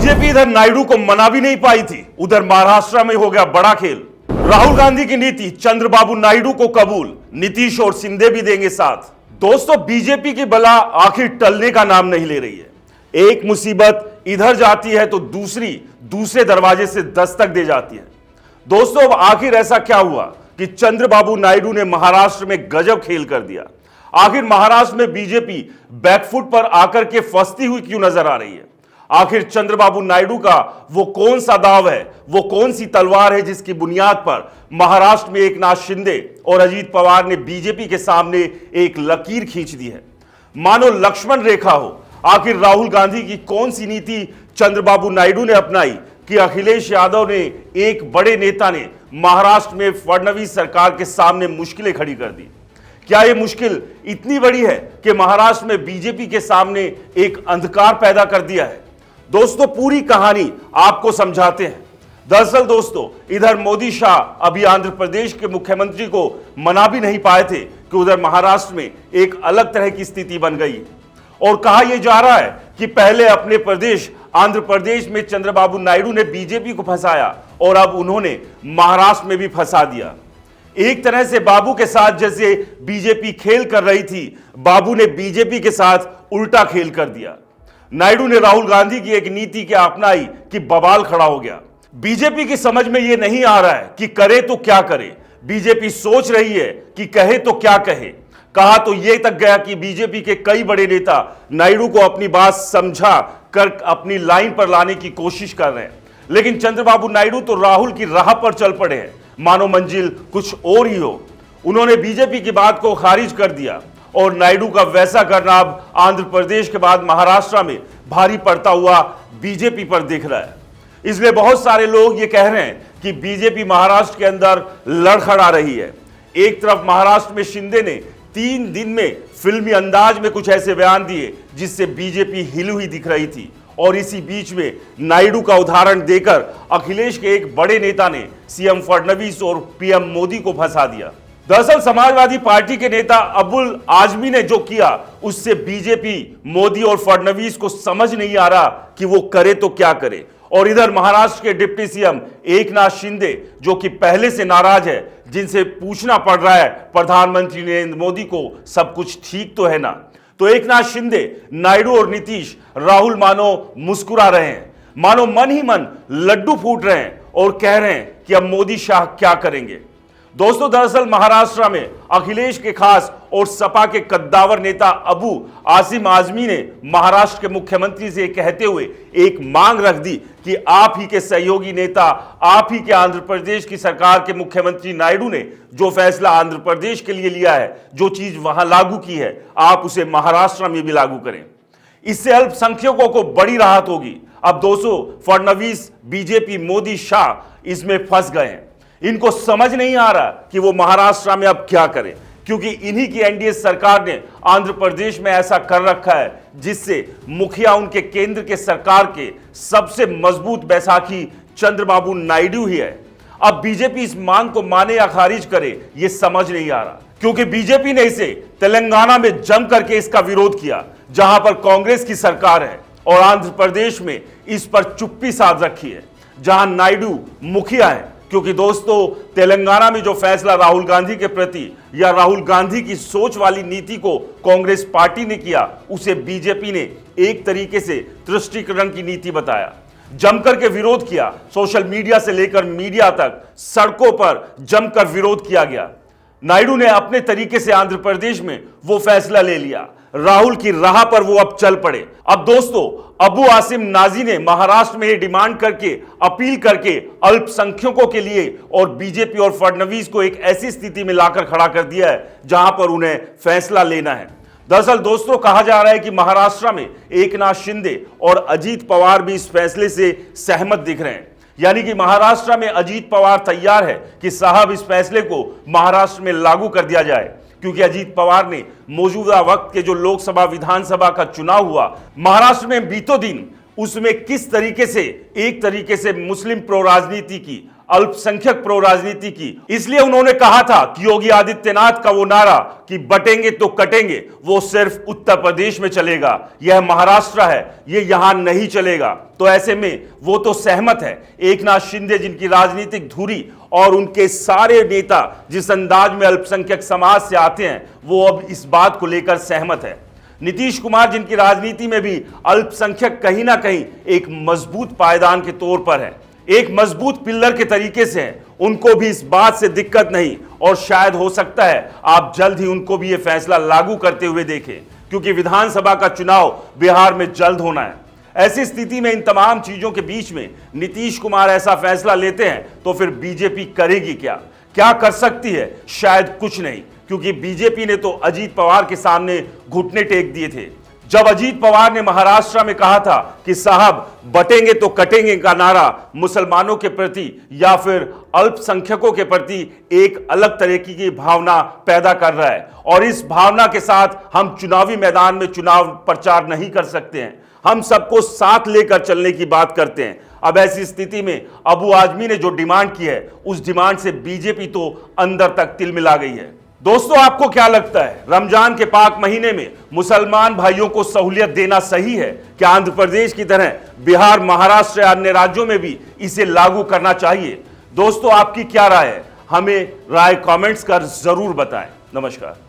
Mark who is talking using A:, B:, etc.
A: BJP इधर नायडू को मना भी नहीं पाई थी, उधर महाराष्ट्र में हो गया बड़ा खेल। राहुल गांधी की नीति चंद्रबाबू नायडू को कबूल, नीतीश और शिंदे भी देंगे साथ। दोस्तों, बीजेपी की बला आखिर टलने का नाम नहीं ले रही है। एक मुसीबत इधर जाती है तो दूसरी दूसरे दरवाजे से दस्तक दे जाती है। दोस्तों, अब आखिर ऐसा क्या हुआ कि चंद्रबाबू नायडू ने महाराष्ट्र में गजब खेल कर दिया। आखिर महाराष्ट्र में बीजेपी बैकफुट पर आकर के फंसती हुई क्यों नजर आ रही है? आखिर चंद्रबाबू नायडू का वो कौन सा दाव है, वो कौन सी तलवार है जिसकी बुनियाद पर महाराष्ट्र में एकनाथ शिंदे और अजीत पवार ने बीजेपी के सामने एक लकीर खींच दी है, मानो लक्ष्मण रेखा हो। आखिर राहुल गांधी की कौन सी नीति चंद्रबाबू नायडू ने अपनाई कि अखिलेश यादव ने, एक बड़े नेता ने महाराष्ट्र में फडणवीस सरकार के सामने मुश्किलें खड़ी कर दी? क्या यह मुश्किल इतनी बड़ी है कि महाराष्ट्र में बीजेपी के सामने एक अंधकार पैदा कर दिया है? दोस्तों, पूरी कहानी आपको समझाते हैं। दरअसल दोस्तों, इधर मोदी शाह अभी आंध्र प्रदेश के मुख्यमंत्री को मना भी नहीं पाए थे कि उधर महाराष्ट्र में एक अलग तरह की स्थिति बन गई और कहा यह जा रहा है कि पहले अपने प्रदेश आंध्र प्रदेश में चंद्रबाबू नायडू ने बीजेपी को फंसाया और अब उन्होंने महाराष्ट्र में भी फंसा दिया। एक तरह से बाबू के साथ जैसे बीजेपी खेल कर रही थी, बाबू ने बीजेपी के साथ उल्टा खेल कर दिया। नायडू ने राहुल गांधी की एक नीति क्या अपनाई कि बवाल खड़ा हो गया। बीजेपी की समझ में यह नहीं आ रहा है कि करे तो क्या करे। बीजेपी सोच रही है कि कहे तो क्या कहे। कहा तो यह तक गया कि बीजेपी के कई बड़े नेता नायडू को अपनी बात समझा कर अपनी लाइन पर लाने की कोशिश कर रहे हैं, लेकिन चंद्रबाबू नायडू तो राहुल की राह पर चल पड़े हैं, मानो मंजिल कुछ और ही हो। उन्होंने बीजेपी की बात को खारिज कर दिया और नायडू का वैसा करना अब आंध्र प्रदेश के बाद महाराष्ट्र में भारी पड़ता हुआ बीजेपी पर दिख रहा है। इसलिए बहुत सारे लोग ये कह रहे हैं कि बीजेपी महाराष्ट्र के अंदर लड़खड़ा रही है। एक तरफ महाराष्ट्र में शिंदे ने 3 दिन में फिल्मी अंदाज में कुछ ऐसे बयान दिए जिससे बीजेपी हिली हुई दिख रही थी, और इसी बीच में नायडू का उदाहरण देकर अखिलेश के एक बड़े नेता ने सीएम फडणवीस और पीएम मोदी को फंसा दिया। दरअसल समाजवादी पार्टी के नेता अबुल आजमी ने जो किया उससे बीजेपी, मोदी और फडणवीस को समझ नहीं आ रहा कि वो करे तो क्या करे। और इधर महाराष्ट्र के डिप्टी सीएम एकनाथ शिंदे, जो कि पहले से नाराज है, जिनसे पूछना पड़ रहा है प्रधानमंत्री नरेंद्र मोदी को सब कुछ ठीक तो है ना, तो एकनाथ शिंदे, नायडू और नीतीश, राहुल मानो मुस्कुरा रहे हैं, मानो मन ही मन लड्डू फूट रहे हैं और कह रहे हैं कि अब मोदी शाह क्या करेंगे। दोस्तों, दरअसल महाराष्ट्र में अखिलेश के खास और सपा के कद्दावर नेता अबू आसिम आजमी ने महाराष्ट्र के मुख्यमंत्री से कहते हुए एक मांग रख दी कि आप ही के सहयोगी नेता, आप ही के आंध्र प्रदेश की सरकार के मुख्यमंत्री नायडू ने जो फैसला आंध्र प्रदेश के लिए लिया है, जो चीज वहां लागू की है, आप उसे महाराष्ट्र में भी लागू करें। इससे अल्पसंख्यकों को बड़ी राहत होगी। अब दोस्तों, फडणवीस, बीजेपी, मोदी, शाह इसमें फंस गए हैं। इनको समझ नहीं आ रहा कि वो महाराष्ट्र में अब क्या करें, क्योंकि इन्हीं की एनडीए सरकार ने आंध्र प्रदेश में ऐसा कर रखा है जिससे मुखिया उनके केंद्र के सरकार के सबसे मजबूत बैसाखी चंद्रबाबू नायडू ही है। अब बीजेपी इस मांग को माने या खारिज करे ये समझ नहीं आ रहा, क्योंकि बीजेपी ने इसे तेलंगाना में जम करके इसका विरोध किया, जहां पर कांग्रेस की सरकार है, और आंध्र प्रदेश में इस पर चुप्पी साध रखी है, जहां नायडू मुखिया है। क्योंकि दोस्तों, तेलंगाना में जो फैसला राहुल गांधी के प्रति या राहुल गांधी की सोच वाली नीति को कांग्रेस पार्टी ने किया, उसे बीजेपी ने एक तरीके से तुष्टीकरण की नीति बताया, जमकर के विरोध किया। सोशल मीडिया से लेकर मीडिया तक सड़कों पर जमकर विरोध किया गया। नायडू ने अपने तरीके से आंध्र प्रदेश में वो फैसला ले लिया, राहुल की राह पर वो अब चल पड़े। अब दोस्तों, अबू आसिम नाजी ने महाराष्ट्र में ये डिमांड करके, अपील करके अल्पसंख्यकों के लिए और बीजेपी और फडणवीस को एक ऐसी स्थिति में लाकर खड़ा कर दिया है जहां पर उन्हें फैसला लेना है। दरअसल दोस्तों, कहा जा रहा है कि महाराष्ट्र में एकनाथ शिंदे और अजीत पवार भी इस फैसले से सहमत दिख रहे हैं। यानी कि महाराष्ट्र में अजीत पवार तैयार है कि साहब इस फैसले को महाराष्ट्र में लागू कर दिया जाए, क्योंकि अजीत पवार ने मौजूदा वक्त के जो लोकसभा विधानसभा का चुनाव हुआ महाराष्ट्र में बीतों दिन, उसमें किस तरीके से एक तरीके से मुस्लिम प्रो राजनीति की, अल्पसंख्यक प्रो राजनीति की। इसलिए उन्होंने कहा था कि योगी आदित्यनाथ का वो नारा कि बटेंगे तो कटेंगे वो सिर्फ उत्तर प्रदेश में चलेगा, यह महाराष्ट्र है, ये यहां नहीं चलेगा। तो ऐसे में वो तो सहमत है। एकनाथ शिंदे जिनकी राजनीतिक धुरी और उनके सारे नेता जिस अंदाज में अल्पसंख्यक समाज से आते हैं, वो अब इस बात को लेकर सहमत है। नीतीश कुमार जिनकी राजनीति में भी अल्पसंख्यक कहीं ना कहीं एक मजबूत पायदान के तौर पर है, एक मजबूत पिल्लर के तरीके से हैं, उनको भी इस बात से दिक्कत नहीं और शायद हो सकता है आप जल्द ही उनको भी यह फैसला लागू करते हुए देखें, क्योंकि विधानसभा का चुनाव बिहार में जल्द होना है। ऐसी स्थिति में इन तमाम चीजों के बीच में नीतीश कुमार ऐसा फैसला लेते हैं तो फिर बीजेपी करेगी क्या? क्या कर सकती है? शायद कुछ नहीं, क्योंकि बीजेपी ने तो अजीत पवार के सामने घुटने टेक दिए थे। जब अजीत पवार ने महाराष्ट्र में कहा था कि साहब बटेंगे तो कटेंगे का नारा मुसलमानों के प्रति या फिर अल्पसंख्यकों के प्रति एक अलग तरह की भावना पैदा कर रहा है, और इस भावना के साथ हम चुनावी मैदान में चुनाव प्रचार नहीं कर सकते हैं। हम सबको साथ लेकर चलने की बात करते हैं। अब ऐसी स्थिति में अबू आजमी ने जो डिमांड की है, उस डिमांड से बीजेपी तो अंदर तक तिलमिला गई है। दोस्तों, आपको क्या लगता है, रमजान के पाक महीने में मुसलमान भाइयों को सहूलियत देना सही है? क्या आंध्र प्रदेश की तरह बिहार, महाराष्ट्र या अन्य राज्यों में भी इसे लागू करना चाहिए? दोस्तों, आपकी क्या राय है? हमें राय कमेंट्स कर जरूर बताएं। नमस्कार।